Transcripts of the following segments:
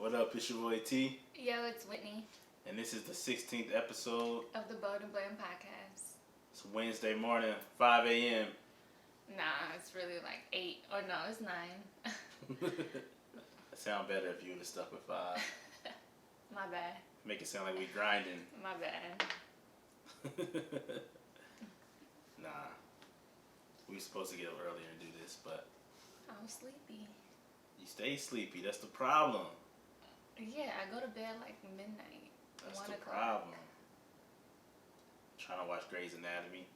What up? It's your boy T, Yo, it's Whitney and this is the 16th episode. of the Bold and Blame podcast. It's Wednesday morning, 5 a.m. Nah, it's really like 8. Or no, it's 9. It sound better if you would have stuck with 5. My bad. Make it sound like we grinding. My bad. Nah. We were supposed to get up earlier and do this, but I was sleepy. you stay sleepy. That's the problem. Yeah, I go to bed like midnight. That's 1 the o'clock. problem. Trying to watch Grey's Anatomy.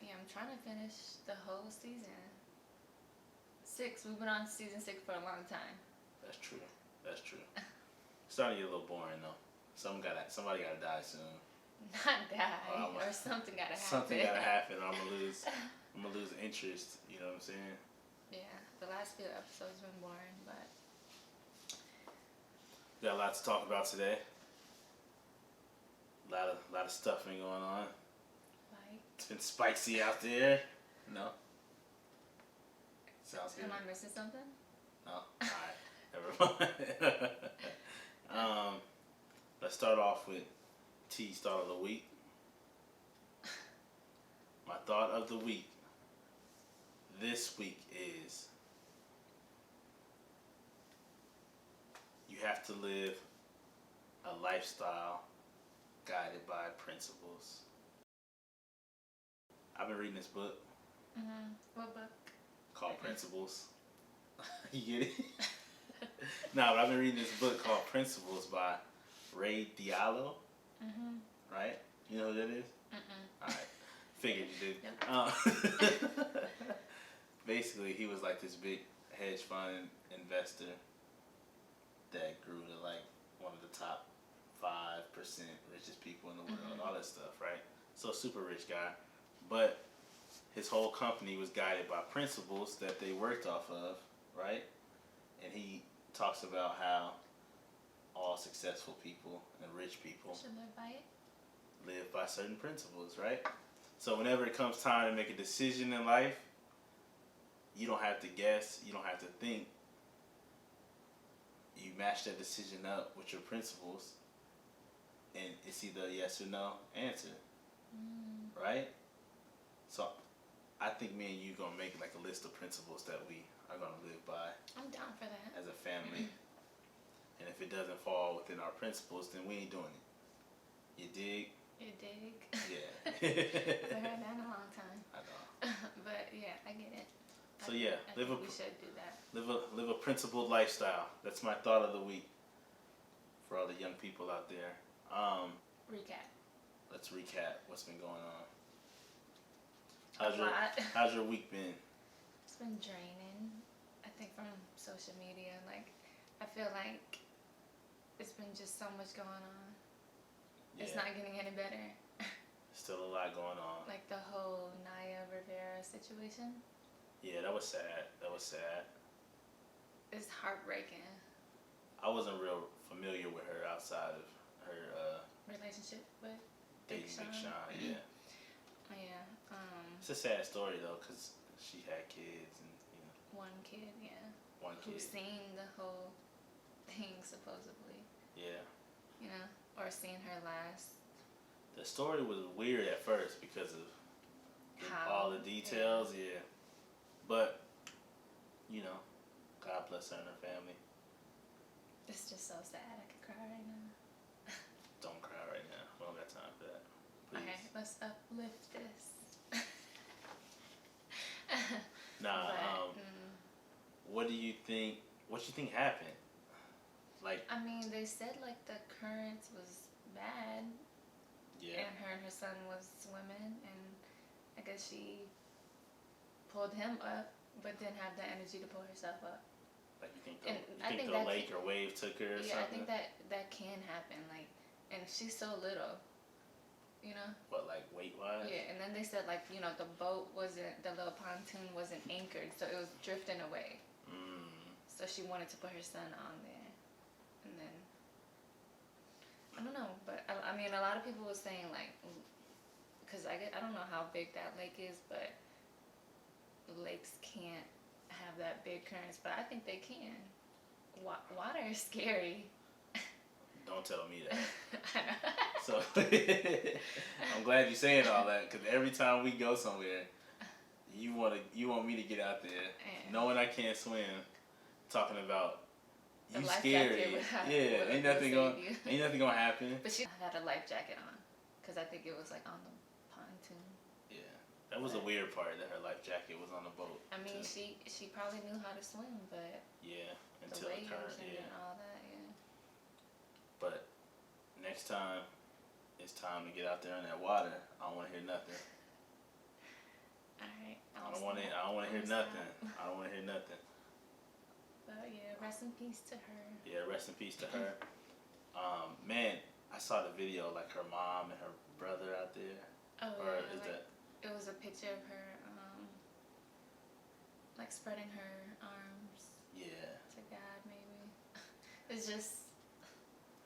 Yeah, I'm trying to finish the whole season. 6. We've been on season 6 for a long time. That's true. That's true. Starting to get a little boring though. Somebody gotta die soon. Not die, or something gotta happen. Something gotta happen, or I'm gonna lose interest. You know what I'm saying? Yeah, the last few episodes have been boring, but Got a lot to talk about today. A lot of stuff been going on. like, It's been spicy out there. No. Sounds good. am I missing something? No. All right. Never mind. Let's start off with T's thought of the week. My thought of the week this week is you have to live a lifestyle guided by principles. I've been reading this book What book? called Principles. You get it? No, but I've been reading this book called Principles by Ray Diallo. Right? You know who that is? Alright. Figured you did. Yep. Basically, he was like this big hedge fund investor that grew to like one of the top 5% richest people in the world, all that stuff, right? So super rich guy. But his whole company was guided by principles that they worked off of, right? And he talks about how all successful people and rich people Should live by it. live by certain principles, right? So whenever it comes time to make a decision in life, you don't have to guess, you don't have to think. You match that decision up with your principles, and it's either a yes or no answer, right? So I think me and you gonna make like a list of principles that we are gonna live by I'm down for that. as a family. And if it doesn't fall within our principles, then we ain't doing it. You dig? You dig? Yeah. I haven't heard that in a long time. I know. But yeah, I get it. So yeah, I think we should do that. live a principled lifestyle. That's my thought of the week for all the young people out there. Recap. Let's recap what's been going on. How's your week been? It's been draining. I think from social media. Like, I feel like it's been just so much going on. Yeah. It's not getting any better. Still a lot going on. Like the whole Naya Rivera situation. Yeah, that was sad. It's heartbreaking. I wasn't real familiar with her outside of her Relationship with dating Big Sean. Yeah. Yeah. It's a sad story though, cause she had kids and One kid, yeah. one kid. Who's seen the whole thing supposedly. Yeah. You know, or seen her last. The story was weird at first because of all the details. Yeah. But God bless her and her family. It's just so sad. I could cry right now. Don't cry right now. We don't got time for that. Please. Okay, let's uplift this. Nah. What do you think? What you think happened? Like. I mean, they said like the currents was bad. Yeah. And her son was swimming, and I guess she pulled him up, but didn't have the energy to pull herself up. Like you And think the lake or wave took her or something? Yeah, I think that can happen. Like, and she's so little, you know? What, like weight-wise? Yeah, and then they said like, the little pontoon wasn't anchored, so it was drifting away. So she wanted to put her son on there, and then I don't know, but I mean, a lot of people were saying like, because I don't know how big that lake is, but lakes can't have that big currents, but I think they can. Water is scary. Don't tell me that. I know. So I'm glad you're saying all that, because every time we go somewhere, you want me to get out there, knowing I can't swim, talking about The you life scary. jacket Ain't nothing gonna happen. But she had a life jacket on, because I think it was like on the pontoon. Yeah, that was a weird part, that her life jacket was on the boat. I mean, she probably knew how to swim, but yeah, the until the waves current, and all that, yeah. But next time it's time to get out there in that water, I don't want to hear nothing. Alright. I don't want to hear nothing. I don't want to hear nothing. But yeah, rest in peace to her. Yeah, rest in peace to her. Man, I saw the video, like her mom and her brother out there. Oh or yeah, is like, that? it was a picture of her, like spreading her arms Yeah. to God, maybe. It's just.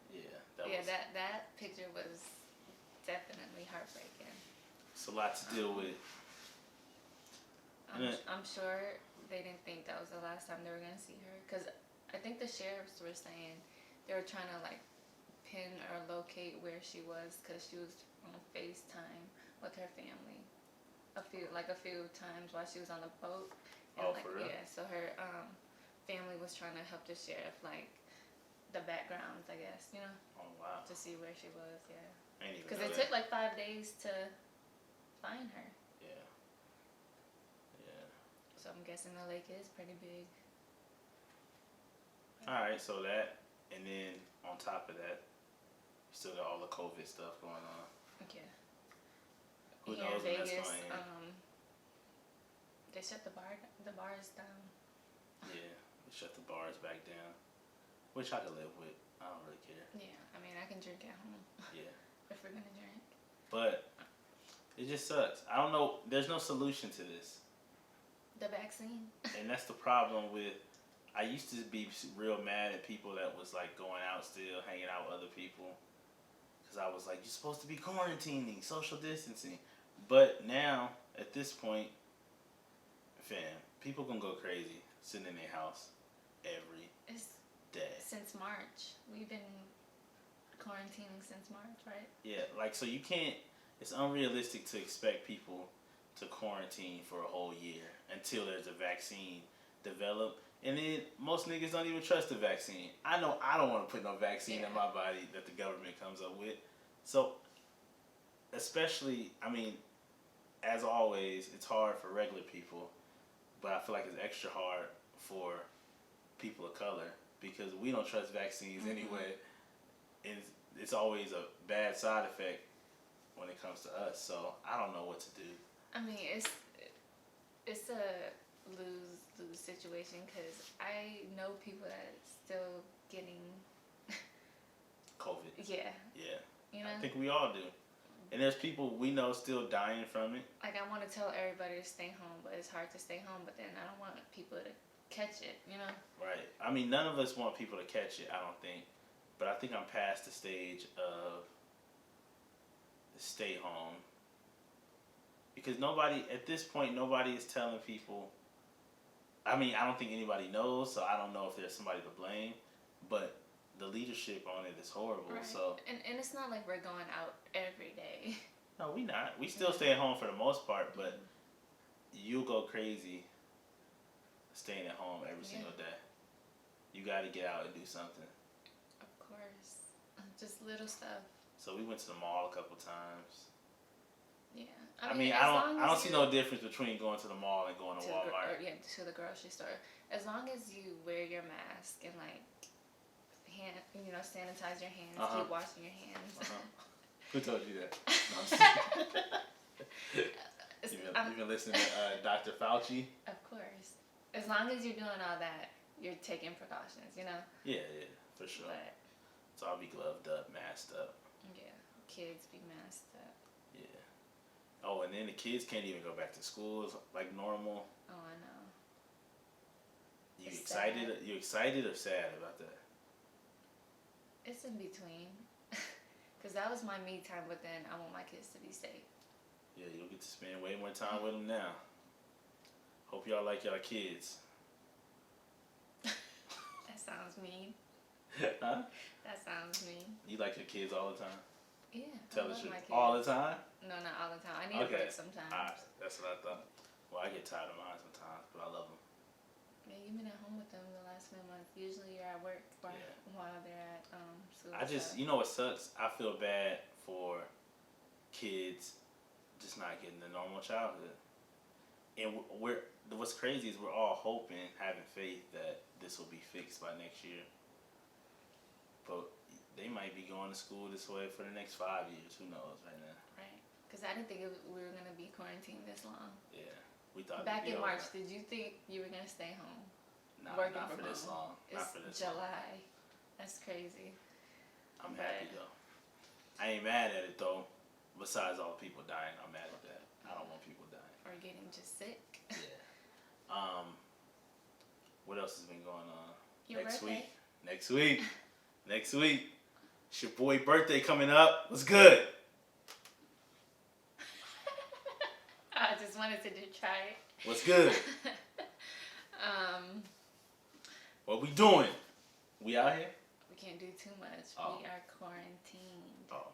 Yeah. That picture was definitely heartbreaking. It's a lot to deal with. I'm sure they didn't think that was the last time they were gonna see her, because I think the sheriffs were saying they were trying to like pin or locate where she was, because she was on FaceTime with her family a few times while she was on the boat. And For real? Yeah, so her family was trying to help the sheriff, like the backgrounds, I guess, Oh wow. to see where she was. Yeah, Ain't even because know it that. took like 5 days to find her. Yeah. Yeah. So I'm guessing the lake is pretty big. All right, so that, and then on top of that, you still got all the COVID stuff going on. Okay. Who Here knows in when that's Vegas, going to end? they shut the bars down. Yeah, they shut the bars back down, which I could live with. I don't really care. Yeah, I mean, I can drink at home. Yeah. If we're gonna drink. But it just sucks. I don't know. There's no solution to this. The vaccine. And that's the problem with. I used to be real mad at people that was like going out still, hanging out with other people. Because I was like, you're supposed to be quarantining, social distancing. But now, at this point, fam, people can go crazy sitting in their house every day. Since March. We've been quarantining since March, right? Yeah, like, so you can't, it's unrealistic to expect people to quarantine for a whole year until there's a vaccine developed. And then most niggas don't even trust the vaccine. I know I don't want to put no vaccine in my body that the government comes up with. So, especially, I mean, as always, it's hard for regular people, but I feel like it's extra hard for people of color because we don't trust vaccines anyway. And it's always a bad side effect when it comes to us. So, I don't know what to do. I mean, it's a lose situation, because I know people that still getting COVID. Yeah. I think we all do. And there's people we know still dying from it. Like, I want to tell everybody to stay home, but it's hard to stay home. But then I don't want people to catch it, Right. I mean, none of us want people to catch it, I don't think. But I think I'm past the stage of stay home. Because at this point, nobody is telling people. I mean, I don't think anybody knows, so I don't know if there's somebody to blame. But the leadership on it is horrible. Right. So and it's not like we're going out every day. No, we not. We still stay at home for the most part, but you'll go crazy staying at home every single day. You got to get out and do something. Of course. Just little stuff. So we went to the mall a couple times. Yeah. I mean, I don't see no difference between going to the mall and going to Walmart. To the grocery store. As long as you wear your mask and like sanitize your hands, keep washing your hands. Who told you that? You've been listening to Dr. Fauci? Of course. As long as you're doing all that, you're taking precautions, Yeah, for sure. But, so I'll be gloved up, masked up. Yeah, kids be masked up. Yeah. Oh, and then the kids can't even go back to school like normal. Oh, I know. You excited? Sad. You excited or sad about that? It's in between. Because that was my me time, but then I want my kids to be safe. Yeah, you'll get to spend way more time with them now. Hope y'all like y'all kids. That sounds mean. Huh? That sounds mean. You like your kids all the time? Yeah. Tell I the love truth. my kids. All the time? No, not all the time. I need a break sometimes. Alright, that's what I thought. Well, I get tired of mine sometimes, but I love them. Yeah, you've been at home with them the last few months. Usually you're at work while they're at school. You know what sucks? I feel bad for kids just not getting the normal childhood. And what's crazy is we're all hoping, having faith that this will be fixed by next year. But they might be going to school this way for the next 5 years. Who knows right now? Right. Because I didn't think we were going to be quarantined this long. Yeah. We thought back in March, over. did you think you were going to stay home? Nah, working not from for this home? long. It's Not for this July. long. That's crazy. I'm happy though. I ain't mad at it though. Besides all the people dying, I'm mad at that. I don't want people dying. Or getting just sick. Yeah. What else has been going on? Your birthday? Next week. It's your boy birthday coming up. What's good? I just wanted to try it. What's good? What we doing? We out here? We can't do too much. Oh. We are quarantined. Oh.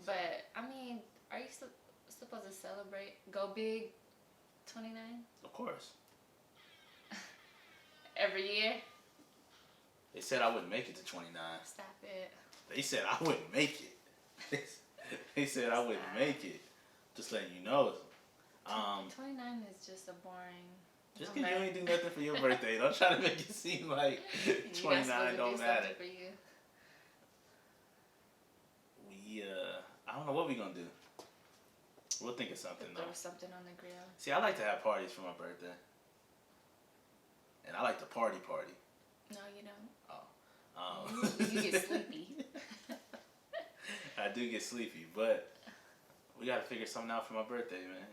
But, I mean, are you supposed to celebrate? Go big 29? Of course. Every year? They said I wouldn't make it to 29. Stop it. They said I wouldn't make it. They said I wouldn't make it. Just letting you know. 29 is just a boring... Just because you ain't do nothing for your birthday, don't try to make it seem like 29 don't matter. For you. I don't know what we gonna do. We'll think of something If though. there was something on the grill. See, I like to have parties for my birthday. And I like to party. No, you don't. Oh. You get sleepy. I do get sleepy, but we gotta figure something out for my birthday, man.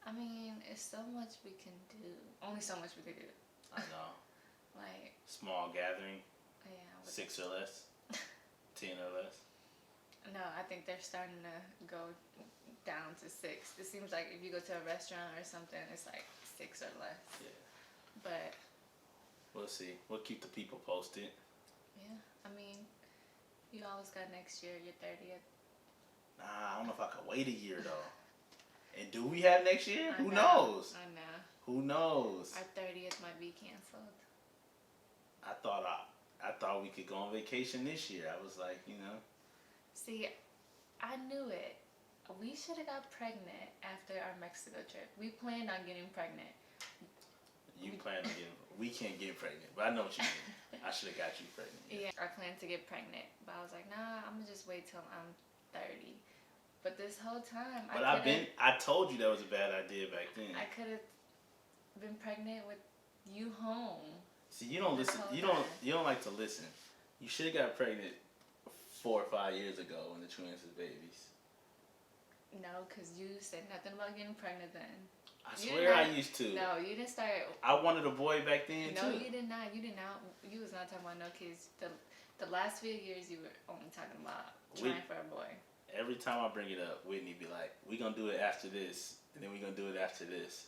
I mean, it's so much we can do. Only so much we could do. I know. Like... Small gathering. Yeah. 6 or less. 10 or less. No, I think they're starting to go down to 6. It seems like if you go to a restaurant or something, it's like 6 or less. Yeah. But... We'll see. We'll keep the people posted. Yeah. I mean, you always got next year, your 30th. Nah, I don't know if I could wait a year though. And do we have next year? Who knows? I know. Who knows? Our 30th might be canceled. I thought we could go on vacation this year. I was like, See, I knew it. We should have got pregnant after our Mexico trip. We planned on getting pregnant. You plan on getting... We can't get pregnant, but I know what you mean. I should have got you pregnant. Yeah, I planned to get pregnant, but I was like, nah, I'm gonna just wait till I'm 30. But this whole time, I told you that was a bad idea back then. I could have been pregnant with you home. See, you don't listen. You don't like to listen. You should have got pregnant 4 or 5 years ago when the twins was babies. No, because you said nothing about getting pregnant then. I swear I used to. No, you didn't start. I wanted a boy back then too. No, you did not. You did not. You was not talking about no kids. The last few years you were only talking about trying for a boy. Every time I bring it up, Whitney be like, "We gonna do it after this, and then we gonna do it after this,"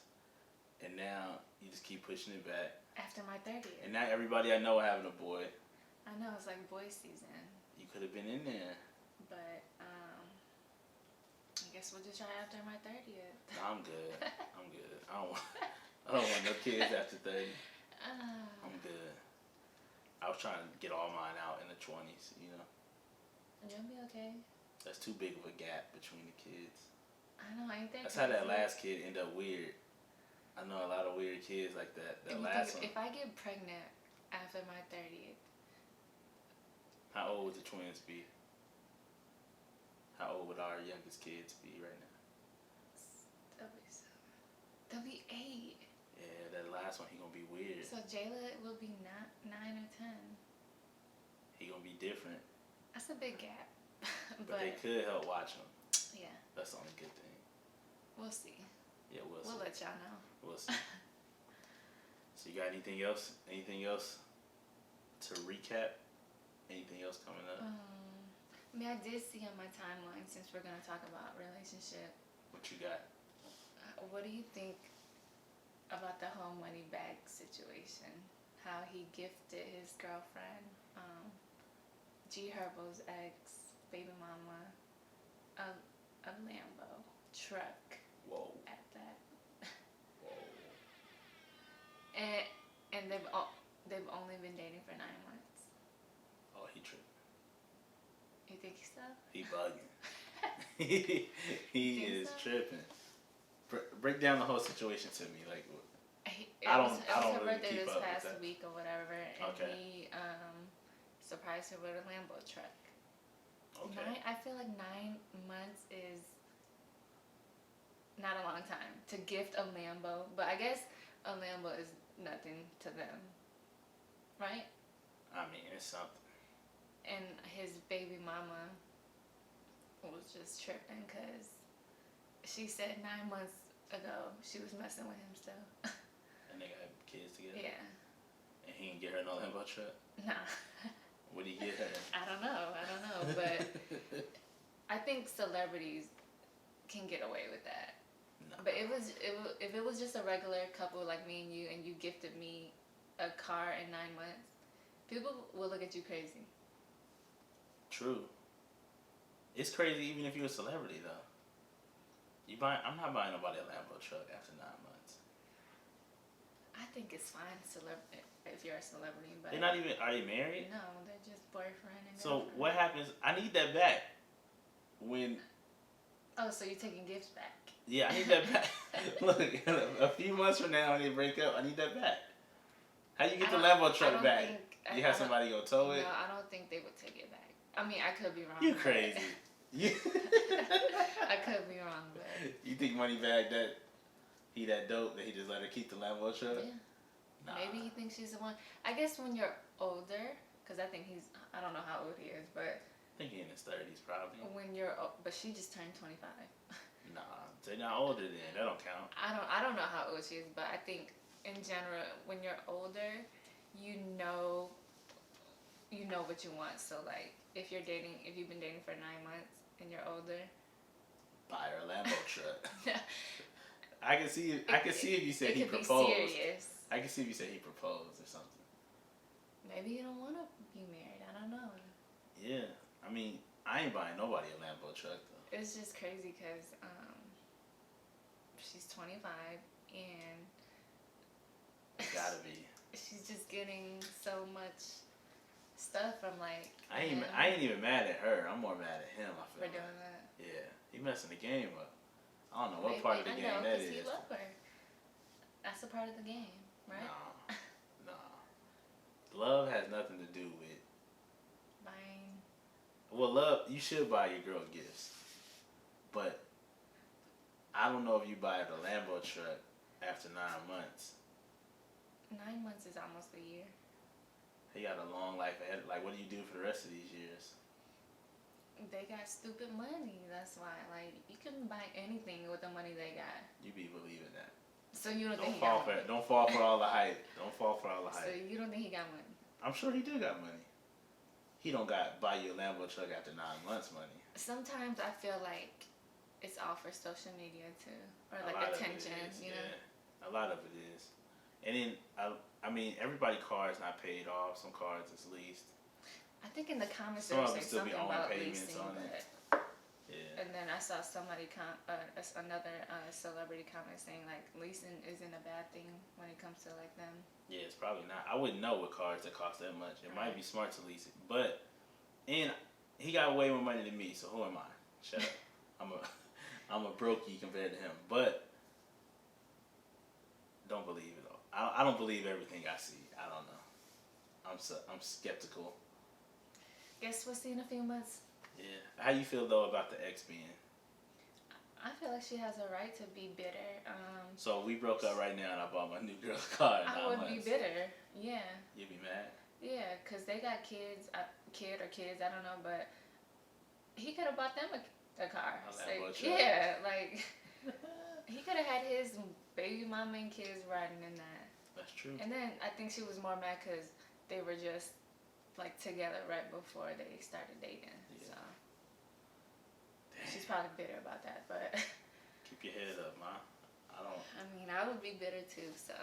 and now you just keep pushing it back. After my 30th. And now everybody I know having a boy. I know, it's like boy season. You could have been in there. But I guess we'll just try after my 30th. No, I'm good. I don't want no kids after 30. I'm good. I was trying to get all mine out in the 20s, You'll be okay. That's too big of a gap between the kids. I know, ain't that That's crazy? how that last kid ended up weird. I know a lot of weird kids like that. That last one. If I get pregnant after my 30th. How old would the twins be? How old would our youngest kids be right now? They'll be 8. Yeah, that last one, he gonna be weird. So Jayla will be 9 or 10. He gonna be different. That's a big gap. But they could help watch him. Yeah. That's the only good thing. We'll see. Yeah, we'll see. We'll let y'all know. We'll see. So you got anything else? Anything else to recap? Anything else coming up? I mean, I did see on my timeline, since we're going to talk about relationship. What you got? What do you think about the whole money bag situation? how he gifted his girlfriend, G Herbo's ex baby mama, a Lambo truck. Whoa. At that. Whoa. And they've only been dating for 9 months. Oh, he tripping. You think so? He bugging. he is so? tripping. Break down the whole situation to me, like. It was her really birthday keep this up with past that. week or whatever, and Okay. he surprised her with a Lambo truck. Okay. I feel like 9 months is not a long time to gift a Lambo, but I guess a Lambo is nothing to them, right? I mean, it's something. And his baby mama was just tripping because she said 9 months ago she was messing with him still. And they got kids together. Yeah. And he didn't get her no Lambo truck. Nah. What did he get her? I don't know, but I think celebrities can get away with that. No. But if it was just a regular couple like me and you gifted me a car in 9 months, people will look at you crazy. True. It's crazy even if you're a celebrity though. I'm not buying nobody a Lambo truck after 9 months. I think it's fine if you're a celebrity, but They're not even. Are they married? no, they're just boyfriend and So girlfriend. what happens? I need that back. When Oh, so you're taking gifts back? yeah, I need that back. Look, a few months from now when they break up, I need that back. How do you get the Lambo truck back? You have somebody go tow it? No, I don't think they would take it back. I mean, I could be wrong. You crazy. You I could be wrong, but You think Moneybag that he that dope that he just let her keep the Lambo truck? yeah. Nah. Maybe he thinks she's the one. I guess when you're older, because I think I don't know how old he is, but I think he in his 30s probably. but she just turned 25. Nah, they're not older then. That don't count. I don't know how old she is, but I think in general, when you're older, you know what you want. So like, if you've been dating for 9 months and you're older, Buy her a Lambo truck. I can see if you said he it could proposed. be serious. I can see if you said he proposed or something. Maybe you don't want to be married. I don't know. Yeah, I mean, I ain't buying nobody a Lambo truck though. It's just crazy because she's 25 and It gotta be. she's just getting so much stuff from like. I ain't even mad at her. I'm more mad at him. I For feel. doing that. Yeah, he messing the game up. I don't know what Maybe, part of the I game know, that 'cause is. he loved her. That's a part of the game, right? No. Love has nothing to do with. Buying. Well, love, you should buy your girl gifts, but I don't know if you buy the Lambo truck after 9 months. 9 months is almost a year. He got a long life ahead. Like, what do you do for the rest of these years? They got stupid money. That's why. Like, you can buy anything with the money they got. You be believing that. So you don't think he fall got for money? Don't fall for all the hype. Don't fall for all the So hype. you don't think he got money? I'm sure he do got money. He don't got buy you a Lambo truck after 9 months money. Sometimes I feel like it's all for social media too, or A like lot of it attention. is, You know. yeah. A lot of it is. And then I mean, everybody car is not paid off. Some cars is leased. I think in the comments Some they of say it still be something on about payments leasing, on it. but Yeah. and then I saw somebody another celebrity comment saying like leasing isn't a bad thing when it comes to like them. Yeah, it's probably not. I wouldn't know what cars that cost that much. It might be smart to lease it, but and he got way more money than me. So who am I? Shut up. I'm a brokey compared to him. But don't believe it all. I don't believe everything I see. I don't know. I'm skeptical. Guess we'll see in a few months. Yeah. How you feel though about the ex being? I feel like she has a right to be bitter. So we broke up right now, and I bought my new girl a car in 9 I would months. be bitter. Yeah. You'd be mad? Yeah, because they got kids, I don't know, but he could have bought them a car. A So, Lambo truck. yeah, like, he could have had his baby mama and kids riding in that. That's true. And then I think she was more mad because they were just, like, together right before they started dating. Yeah. So, she's probably bitter about that, but... Keep your head up, ma. I mean, I would be bitter too, so...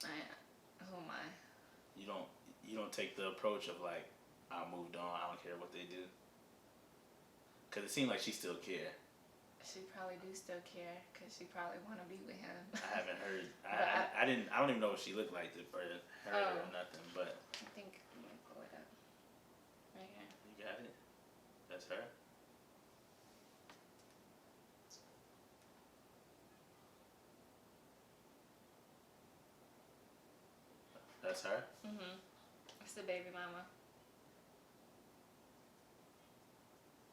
who am I? you don't take the approach of like, I moved on, I don't care what they do. Cause it seemed like she still care. She probably do still care, cause she probably want to be with him. I haven't heard. I don't even know what she looked like or heard or nothing. But I think I'm gonna pull it up right here. you got it. That's her. That's her. It's the baby mama.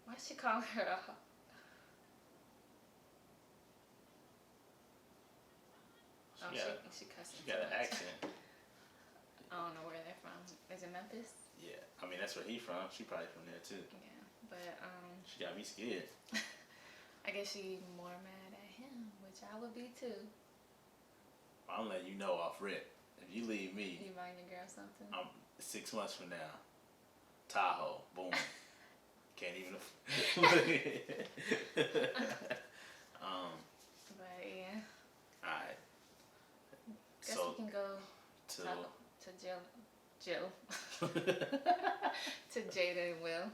Why she call her a? She cussing. She got an accent. I don't know where they're from. Is it Memphis? Yeah, I mean that's where he from. She probably from there too. Yeah, but She got me scared. I guess she more mad at him, which I would be too. I'm letting you know off rip. If you leave me, You buying your girl something? 6 months from now, Tahoe, boom. Can't even. But yeah. Alright. Guess So we can go to Jill. To Jada and Will.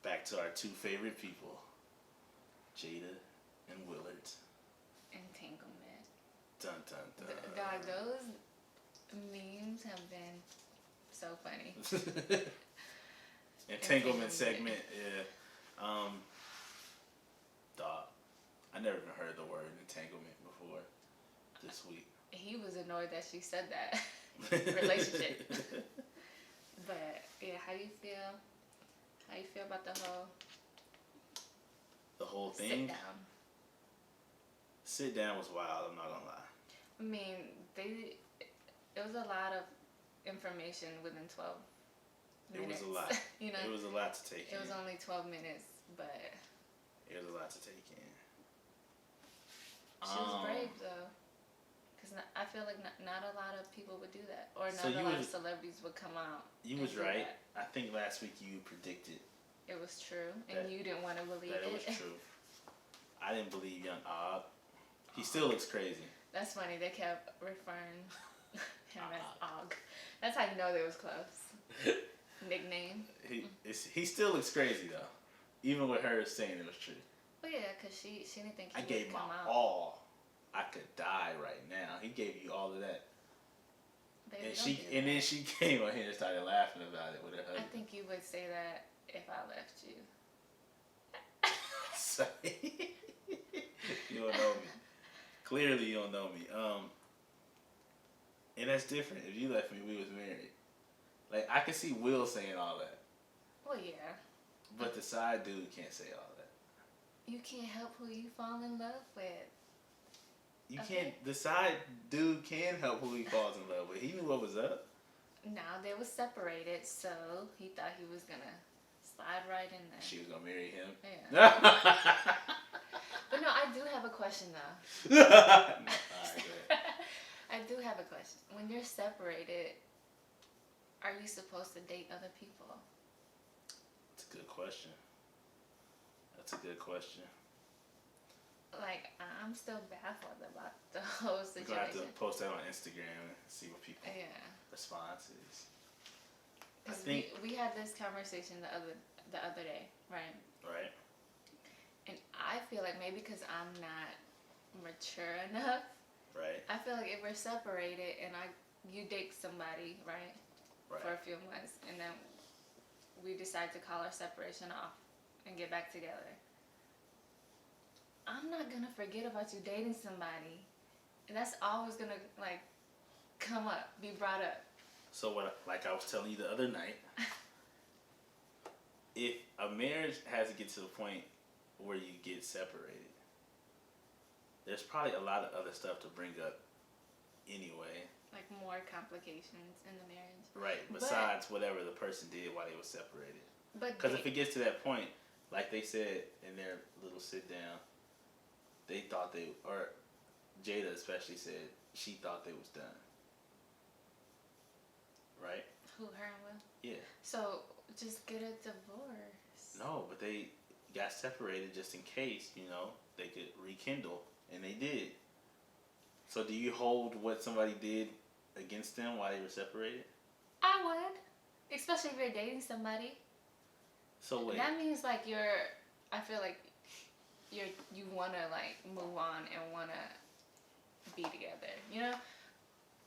back to our two favorite people, Jada and Willard. Entanglement. Dun dun dun. Dog, those memes have been so funny. Entanglement segment, yeah. Dog, I never even heard the word entanglement before this week. He was annoyed that she said that. Relationship. But yeah, how do you feel? How you feel about the whole thing? sit down? Sit down was wild, I'm not gonna lie. I mean, it was a lot of information within 12 minutes. It was a lot. You know, It was a lot to take in. it was only 12 minutes, but It was a lot to take in. she was brave though. Because I feel like not a lot of people would do that. Or So not a lot of celebrities would come out. You was right. I think last week you predicted it was true, and you didn't want to believe that it was true. I didn't believe young Og. He still looks crazy. That's funny. They kept referring him as Og. That's how you know they was close. Nickname. He still looks crazy though, even with her saying it was true. Well, yeah, because she didn't think he I would gave come my out. all. I could die right now. He gave you all of that, Baby, and then she came on here and started laughing about it with her husband. I think you would say that if I left you. You don't know me. Clearly, you don't know me. And that's different. If you left me, we was married. Like I can see Will saying all that. Well, yeah. But the side dude can't say all that. You can't help who you fall in love with. You can't. The side dude can help who he falls in love with. He knew what was up. Now they were separated, so he thought he was gonna slide right in there. She was gonna marry him. Yeah. But no, I do have a question though. No, all right, go ahead. I do have a question. When you're separated, are you supposed to date other people? That's a good question. That's a good question. Like, I'm still baffled about the whole We're gonna have situation. to post that on Instagram and see what people response is. I think we had this conversation the other day, right? Right. And I feel like maybe because I'm not mature enough, right. I feel like if we're separated and you date somebody, right, for a few months, and then we decide to call our separation off and get back together, I'm not gonna forget about you dating somebody, and that's always gonna like come up, be brought up. So what? Like I was telling you the other night, if a marriage has to get to the point where you get separated, there's probably a lot of other stuff to bring up anyway. Like more complications in the marriage. Right. Besides whatever the person did while they were separated. Because if it gets to that point, like they said in their little sit down, they thought or Jada especially said she thought they was done. Right? Who, her and Will? Yeah. So just get a divorce. No, but they got separated just in case, they could rekindle, and they did. So do you hold what somebody did against them while they were separated? I would, especially if you're dating somebody. So wait. That means like you're. I feel like you wanna like move on and wanna be together. You know,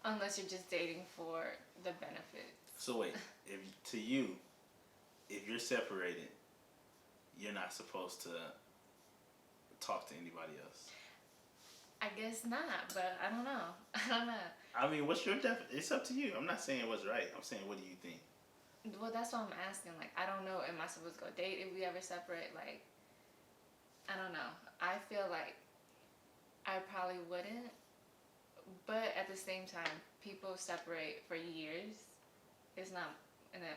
unless you're just dating for the benefits. So wait, if to you, if you're separated, you're not supposed to talk to anybody else. I guess not, but I don't know. I don't know. I mean, what's your it's up to you. I'm not saying what's right. I'm saying, what do you think? Well, that's what I'm asking. Like, I don't know. Am I supposed to go date if we ever separate? Like, I don't know. I feel like I probably wouldn't. But at the same time, people separate for years. It's not,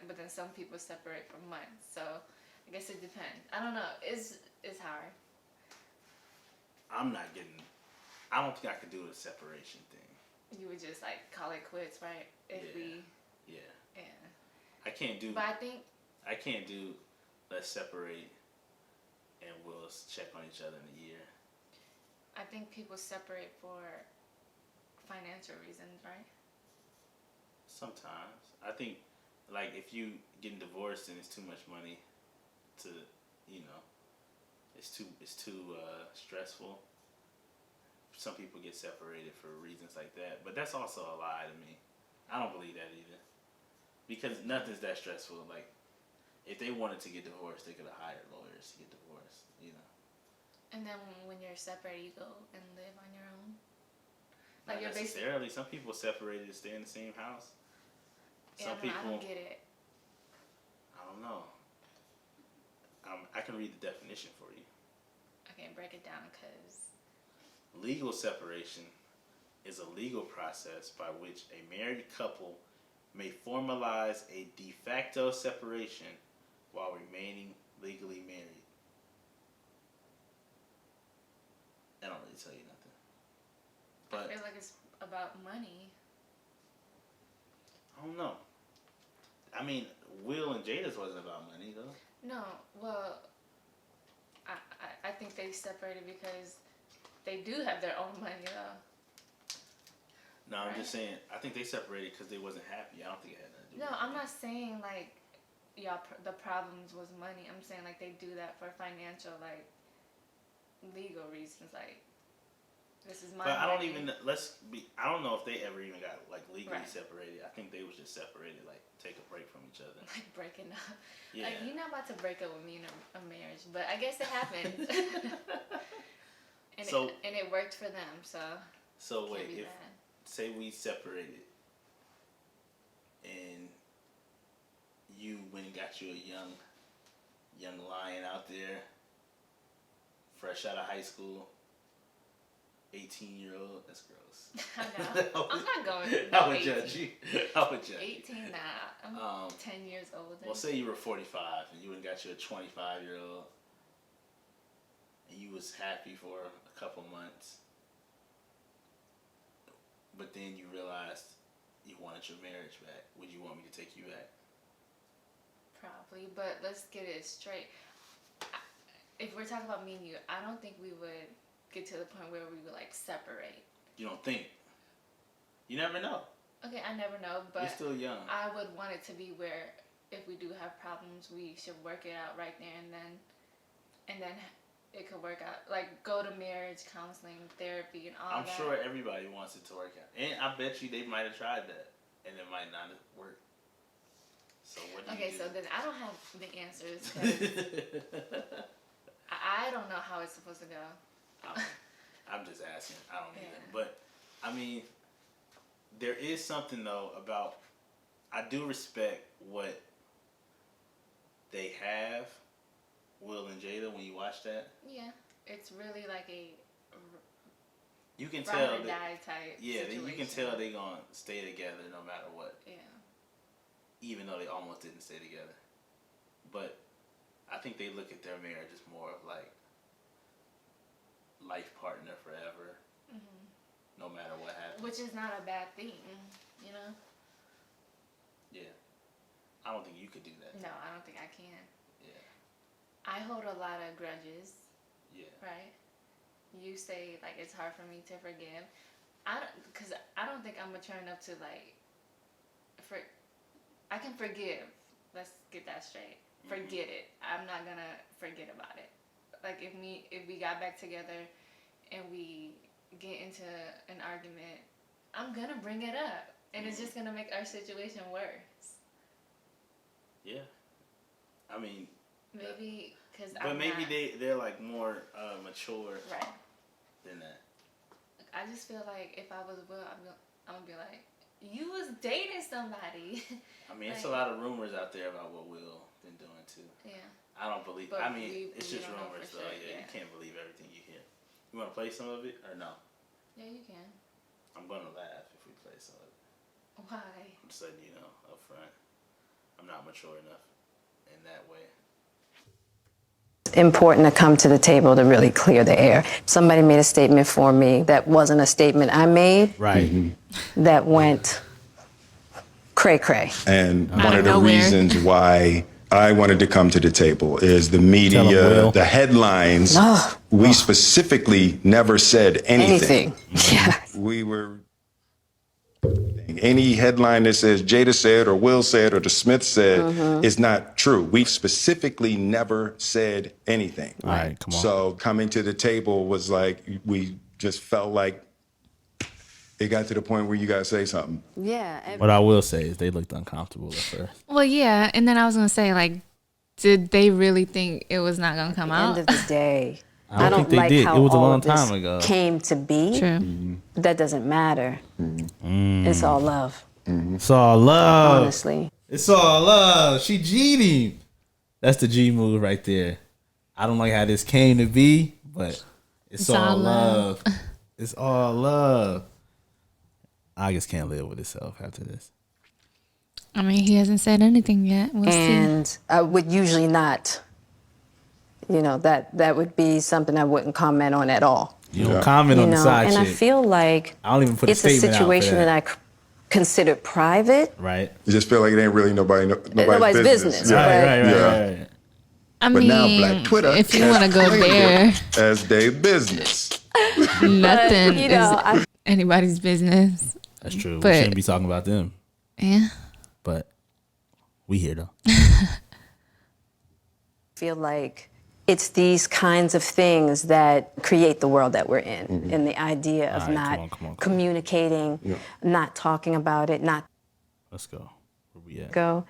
but then some people separate for months. So I guess it depends. I don't know. It's hard. I don't think I could do a separation thing. You would just like call it quits, right? If Yeah. yeah. I can't do. But I can't do. Let's separate, and we'll check on each other in a year. I think people separate for financial reasons, right? Sometimes I think, like, if you getting divorced and it's too much money, to, it's too stressful. Some people get separated for reasons like that, but that's also a lie to me. I don't believe that either, because nothing's that stressful. Like, if they wanted to get divorced, they could have hired lawyers to get divorced. And then when you're separated, you go and live on your own. Like, not necessarily. Some people separated to stay in the same house. Some people. I don't get it. I don't know. I can read the definition for you. Okay, break it down, because legal separation is a legal process by which a married couple may formalize a de facto separation while remaining legally married. I don't really tell you nothing. But I feel like it's about money. I don't know. I mean, Will and Jada's wasn't about money, though. No, well, I think they separated because they do have their own money, though. No, I'm just saying, I think they separated because they wasn't happy. I don't think it had nothing to do with it. No, I'm not saying, like, the problems was money. I'm saying, like, they do that for financial, like, legal reasons. Like, this is my money. But I don't know if they ever even got, like, legally separated. I think they was just separated, like, take a break from each other. Like, breaking up. Yeah. Like, you're not about to break up with me in a marriage, but I guess it happened. And it worked for them, so. So wait, say we separated, and you went and got you a young lion out there, fresh out of high school, 18-year-old. That's gross. I know. I'm not going. I would judge you. I would judge 18 you. now. I'm 10 years older. Well, say you were 45 and you went and got you a 25-year-old, and you was happy for a couple months, but then you realized you wanted your marriage back. Would you want me to take you back? Probably, but let's get it straight. If we're talking about me and you, I don't think we would get to the point where we would, like, separate. You don't think? You never know. Okay, I never know, but you're still young. I would want it to be where if we do have problems, we should work it out right there and then it could work out. Like, go to marriage counseling, therapy, and all I'm that. sure everybody wants it to work out. And I bet you they might have tried that, and it might not have worked. So what do you do? Okay, so then I don't have the answers. 'Cause I don't know how it's supposed to go. I'm just asking. I don't either. But, I mean, there is something, though, about... I do respect what they have, Will and Jada, when you watch that. Yeah. It's really like a you can ride tell or die type situation. You can tell they're going to stay together no matter what. Yeah. Even though they almost didn't stay together. But I think they look at their marriage as more of like life partner forever, no matter what happens. Which is not a bad thing, you know? Yeah. I don't think you could do that. No, I don't think I can. Yeah. I hold a lot of grudges. Yeah. Right? You say, like, it's hard for me to forgive. Because I don't think I'm mature enough to, like, I can forgive. Let's get that straight. Forget it. I'm not gonna forget about it. Like if we got back together and we get into an argument, I'm gonna bring it up, and it's just gonna make our situation worse. Yeah, I mean, maybe because but maybe they're like more mature, right? Than that. I just feel like if I was Will, I'm gonna be like, you was dating somebody. I mean, it's a lot of rumors out there about what Will been doing too. Yeah. I don't believe. But it's just rumors, though. Sure, Yeah, you can't believe everything you hear. You want to play some of it or no? Yeah, you can. I'm gonna laugh if we play some of it. Why? I'm just letting you know up front. I'm not mature enough in that way. Important to come to the table to really clear the air. Somebody made a statement for me that wasn't a statement I made. Right. That went cray-cray. And one of the reasons why I wanted to come to the table is the media, the headlines. We specifically never said anything. Yeah. We were... Any headline that says Jada said or Will said or the Smith said is not true. We've specifically never said anything. All right, come on. So coming to the table was like, we just felt like it got to the point where you got to say something. Yeah. What I will say is they looked uncomfortable at first. Well, yeah, and then I was gonna say, like, did they really think it was not gonna come out? At the end of the day, I don't think they like did. how It was a all long of this time ago. came to be. True. That doesn't matter. It's all love. It's all love. Honestly. It's all love. She G'd him. That's the G move right there. I don't like how this came to be, but it's all love. It's all love. August can't live with himself after this. I mean, he hasn't said anything yet. We'll see. I would usually not, that would be something I wouldn't comment on at all. You don't comment on the side and chick. I feel like I don't even put it's a a statement situation out for that I consider private. Right. You just feel like it ain't really nobody's business. Right. I But mean, now Black Twitter if you want to go there, as their business. nothing is anybody's business. That's true. But, we shouldn't be talking about them. Yeah. But we here though. Feel like it's these kinds of things that create the world that we're in, and the idea of not communicating, not talking about it, not. Let's go. Where we at? Go.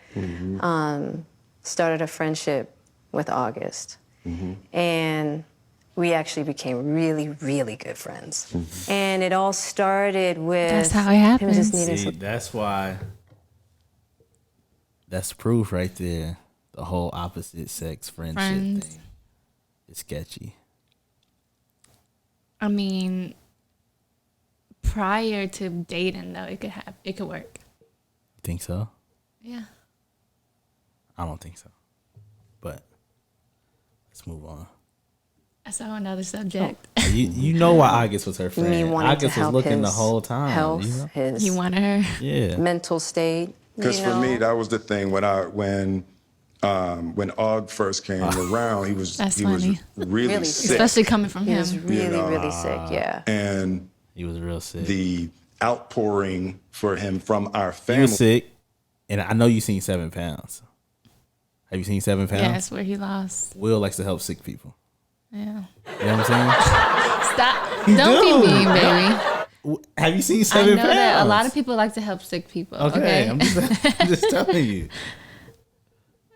Started a friendship with August, and we actually became really, really good friends. And it all started with. That's how it happens. Him just needing See, that's why. That's proof right there. The whole opposite sex friendship thing is sketchy. I mean, prior to dating though, it could work. You think so? Yeah. I don't think so. But let's move on. That's a whole another subject. You know why August was her friend. Me wanting to August was help looking the his whole time. health, You know? his He wanted her. Yeah. mental state. Because for me, that was the thing when Og first came around, he was really sick. Especially coming from He him. was really sick, yeah. And he was real sick. The outpouring for him from our family. He was sick, and I know you've seen 7 pounds. Have you seen 7 pounds? Yeah, that's where he lost. Will likes to help sick people. Yeah. You know what I'm saying? Stop. Don't be mean, baby. Have you seen 7 pounds? I know that a lot of people like to help sick people. Okay. I'm just telling you.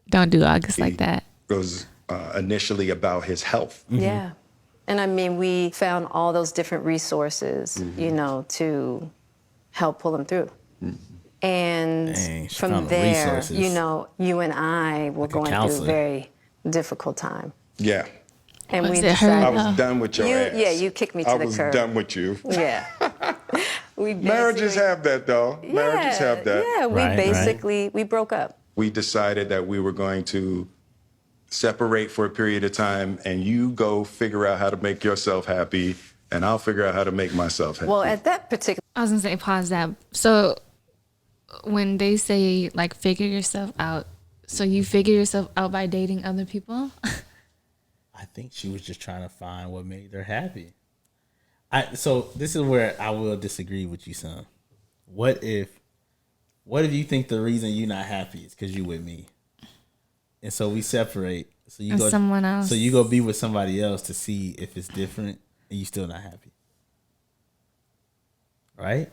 Don't do August like that. It was initially about his health. Yeah. And I mean, we found all those different resources, to help pull him through. And from there, you and I were going through a very difficult time. Yeah. And we decided, I was done with your ass. Yeah, you kicked me to the curb. I was done with you. Yeah. Marriages have that, though. Marriages have that. Yeah, we broke up. We decided that we were going to separate for a period of time, and you go figure out how to make yourself happy, and I'll figure out how to make myself happy. Well, at that particular... I was going to say, pause that. So when they say, like, figure yourself out, so you figure yourself out by dating other people? I think she was just trying to find what made her happy. So this is where I will disagree with you, son. What if what if you think the reason you're not happy is because you with me, and so we separate. So you go someone else. So you go be with somebody else to see if it's different, and you still not happy. Right?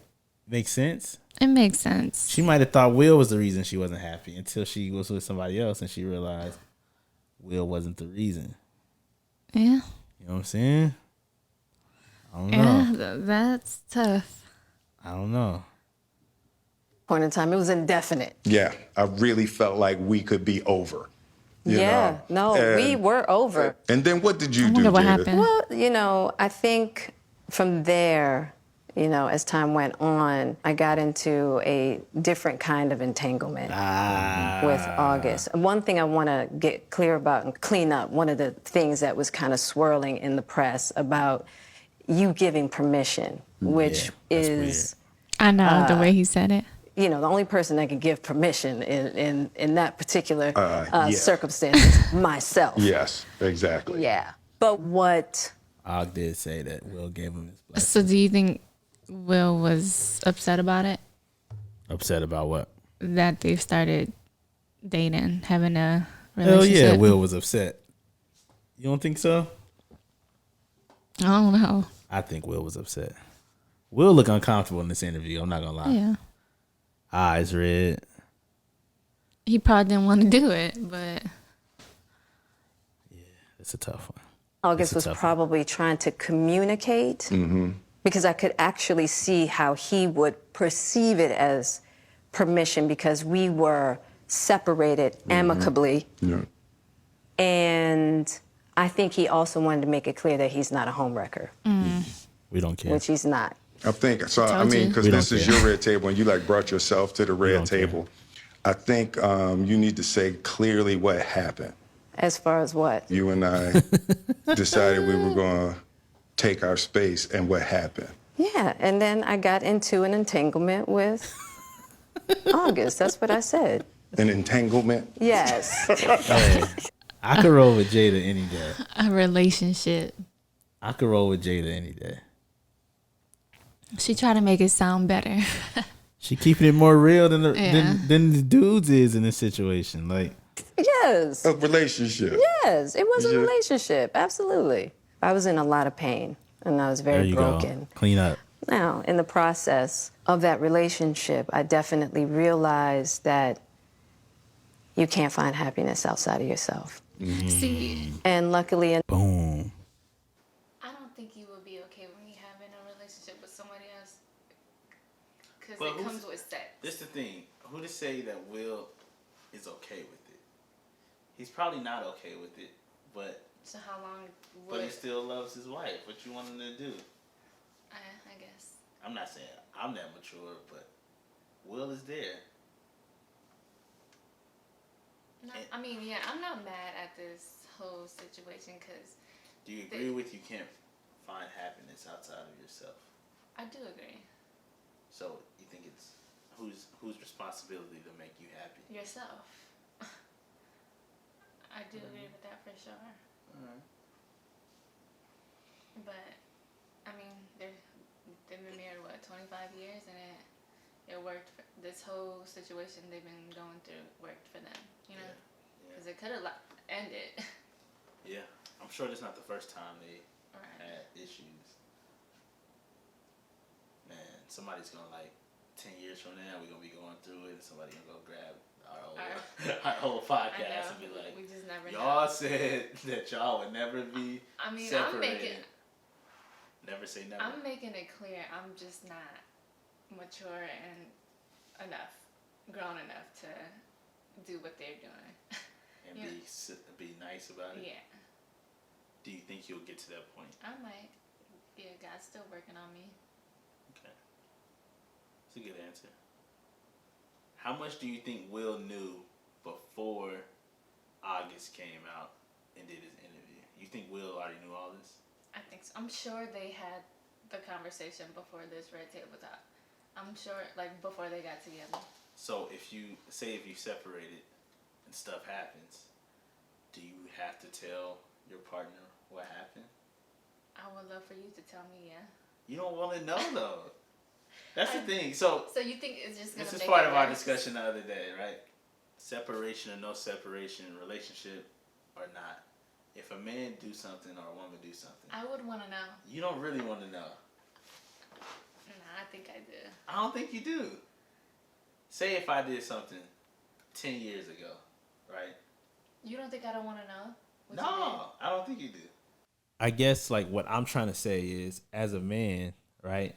Makes sense. It makes sense. She might have thought Will was the reason she wasn't happy until she was with somebody else and she realized Will wasn't the reason. Yeah. You know what I'm saying? I don't know. Yeah, that's tough. I don't know. Point in time, it was indefinite. Yeah, I really felt like we could be over. You know? We were over. And then what did you do, wonder what Jada? happened. Well, I think from there, as time went on, I got into a different kind of entanglement with August. One thing I want to get clear about and clean up, one of the things that was kind of swirling in the press about you giving permission, which is... I know the way he said it. The only person that can give permission in that particular circumstance is myself. Yes, exactly. Yeah. But what... Og did say that Will gave him his blessing. So do you think Will was upset about it? Upset about what? That they've started dating, having a Hell relationship? yeah, Will was upset. You don't think so? I don't know. I think Will was upset. Will look uncomfortable in this interview. I'm not going to lie. Yeah. Eyes red. He probably didn't want to do it, but... Yeah, it's a tough one. August was probably trying to communicate because I could actually see how he would perceive it as permission because we were separated amicably. Yeah. And I think he also wanted to make it clear that he's not a homewrecker, We don't care. which he's not. I think so. I told mean, you. because We don't this is care. your red table, and you brought yourself to the red don't care. table. I think you need to say clearly what happened. As far as what? You and I decided we were going to take our space, and what happened. Yeah, and then I got into an entanglement with August. That's what I said. An entanglement. Yes. Hey, I could roll with Jada any day. A relationship. I could roll with Jada any day. She tried to make it sound better. She keeping it more real than Yeah. than the dudes is in this situation. Like, Yes. A relationship. Yes, it was a Yeah. relationship. Absolutely. I was in a lot of pain and I was there very you broken. go. Clean up. Now, in the process of that relationship, I definitely realized that you can't find happiness outside of yourself. See, And luckily, Boom. I don't think you would be okay when you having a relationship with somebody else. Because But it who's- comes with sex. This the thing. Who to say that Will is okay with it? He's probably not okay with it, but So how long but would... he still loves his wife. What you want him to do? I guess. I'm not saying I'm that mature, but Will is there. No, I mean, yeah, I'm not mad at this whole situation because Do you agree with you can't find happiness outside of yourself? I do agree. So you think it's whose responsibility to make you happy? Yourself. I do agree with that for sure. Alright. But, I mean, they've been married, 25 years, and it worked. This whole situation they've been going through worked for them, Yeah. Because it could have ended. Yeah. I'm sure this not the first time they Right. had issues. Man, somebody's gonna 10 years from now we're gonna be going through it and somebody gonna go grab our whole podcast and be like, we just never y'all know. said that y'all would never be I mean, separated. Never say never. I'm making it clear I'm just not mature and grown enough to do what they're doing. And Yeah. be nice about it. Yeah, Do you think you'll get to that point? I might. Yeah, God's still working on me. Okay. It's a good answer. How much do you think Will knew before August came out and did his interview? You think Will already knew all this? I think so. I'm sure they had the conversation before this red table talk. I'm sure, before they got together. So if you separated and stuff happens, do you have to tell your partner what happened? I would love for you to tell me, yeah. You don't want to know though. That's the thing. So you think it's just gonna? This is make part it of our worse? discussion the other day, right? Separation or no separation, relationship or not. If a man do something or a woman do something, I would want to know. you don't really want to know. Nah, I think I do. I don't think you do. Say if I did something 10 years ago, right? You don't think I don't want to know? No, I don't think you do. I guess like what I'm trying to say is, as a man, right?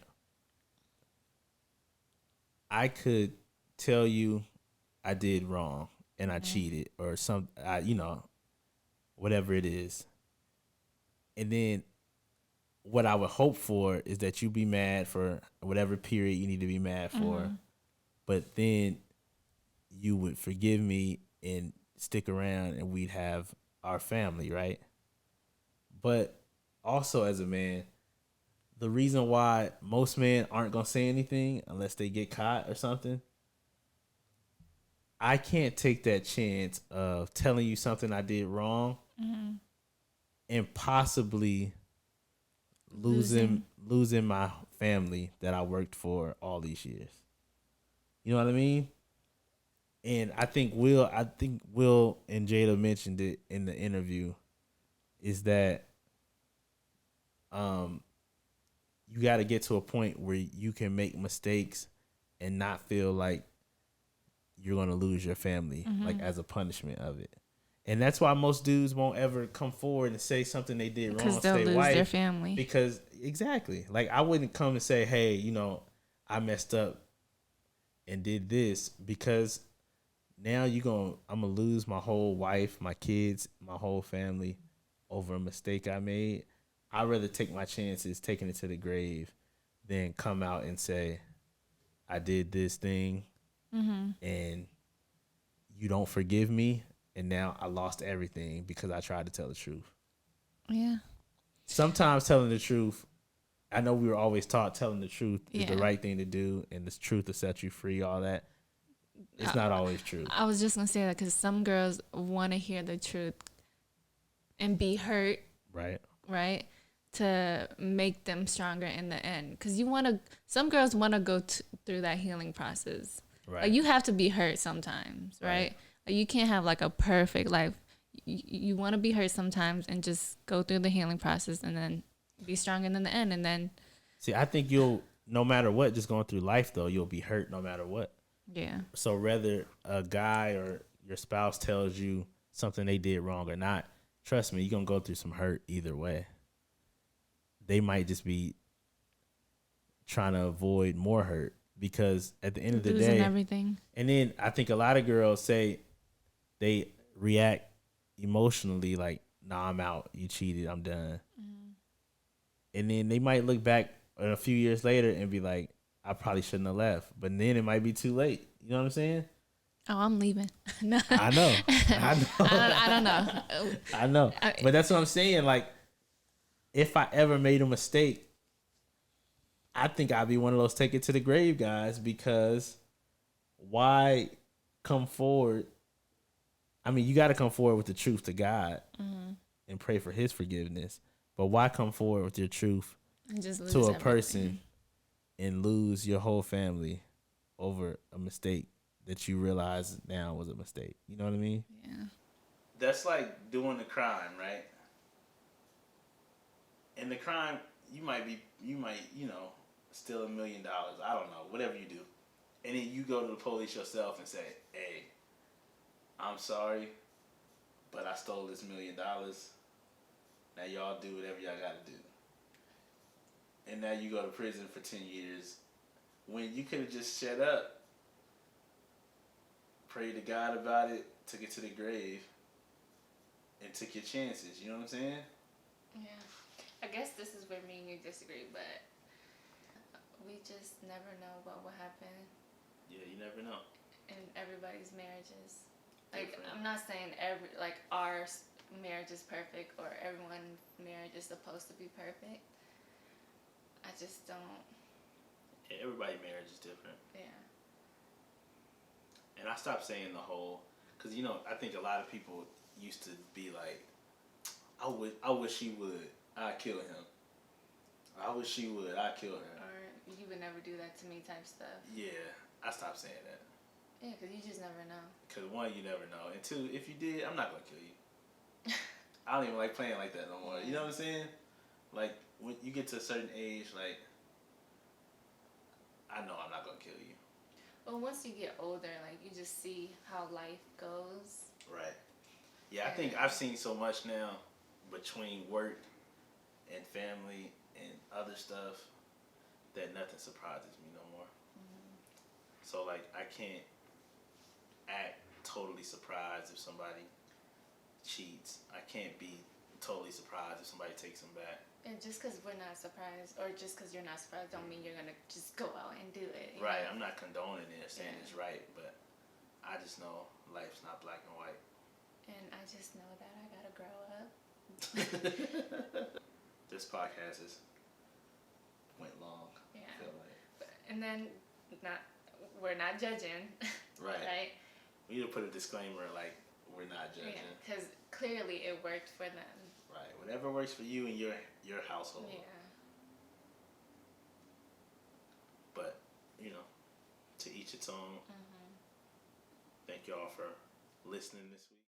I could tell you I did wrong and I cheated or whatever it is. And then what I would hope for is that you be mad for whatever period you need to be mad for. But then you would forgive me and stick around and we'd have our family, right? But also as a man, the reason why most men aren't going to say anything unless they get caught or something, I can't take that chance of telling you something I did wrong and possibly losing my family that I worked for all these years. You know what I mean? And I think Will and Jada mentioned it in the interview, is that you got to get to a point where you can make mistakes and not feel like you're going to lose your family, like as a punishment of it. And that's why most dudes won't ever come forward and say something they did wrong. Because they'll lose their family. Because exactly, like I wouldn't come and say, hey, I messed up and did this, because now I'm going to lose my whole wife, my kids, my whole family over a mistake I made. I'd rather take my chances taking it to the grave than come out and say, I did this thing and you don't forgive me, and now I lost everything because I tried to tell the truth. Yeah. Sometimes telling the truth, I know we were always taught telling the truth is the right thing to do, and the truth will set you free, all that. It's not always true. I was just going to say that because some girls want to hear the truth and be hurt. Right? To make them stronger in the end. Because some girls want to go through that healing process. Right. Like, you have to be hurt sometimes, right? Like, you can't have like a perfect life. You want to be hurt sometimes and just go through the healing process and then be stronger in the end. And then, see, I think you'll, no matter what, just going through life though, you'll be hurt no matter what. Yeah. So whether a guy or your spouse tells you something they did wrong or not, trust me, you're going to go through some hurt either way. They might just be trying to avoid more hurt, because at the end of the losing day, everything. And then I think a lot of girls say they react emotionally like, nah, I'm out. You cheated. I'm done. And then they might look back a few years later and be like, I probably shouldn't have left. But then it might be too late. You know what I'm saying? Oh, I'm leaving. No. I know. I don't know. I know. But that's what I'm saying. Like, if I ever made a mistake, I think I'd be one of those take it to the grave guys, because why come forward? I mean, you got to come forward with the truth to God and pray for his forgiveness. But why come forward with your truth to a person and lose your whole family over a mistake that you realize now was a mistake? You know what I mean? Yeah. That's like doing the crime, right? And the crime, you might, steal $1 million. I don't know, whatever you do. And then you go to the police yourself and say, hey, I'm sorry, but I stole this $1 million. Now y'all do whatever y'all got to do. And now you go to prison for 10 years when you could have just shut up, prayed to God about it, took it to the grave, and took your chances. You know what I'm saying? Yeah. I guess this is where me and you disagree, but we just never know what will happen. Yeah, you never know. In everybody's marriages. Like, I'm not saying our marriage is perfect or everyone's marriage is supposed to be perfect. I just don't. Yeah, everybody's marriage is different. Yeah. And I stopped saying the whole, because I think a lot of people used to be like, I wish she would, I'd kill him. I wish she would, I'd kill her. Or you would never do that to me type stuff. Yeah, I stopped saying that. Yeah, because you just never know. Because one, you never know. And two, if you did, I'm not going to kill you. I don't even like playing like that no more. You know what I'm saying? Like, when you get to a certain age, like, I know I'm not going to kill you. Well, once you get older, like, you just see how life goes. Right. Yeah, I think I've seen so much now between work and family and other stuff that nothing surprises me no more. So, like, I can't act totally surprised if somebody cheats. I can't be totally surprised if somebody takes them back. And just because we're not surprised, or just because you're not surprised, don't mean you're going to just go out and do it. Right, I'm not condoning it or saying it's right, but I just know life's not black and white. And I just know that I gotta grow up. This podcast went long. Yeah. I feel like. And then, we're not judging. Right. Right? We need to put a disclaimer like we're not judging. Yeah, because clearly it worked for them. Right. Whatever works for you and your household. Yeah. But, you know, to each its own. Thank y'all for listening this week.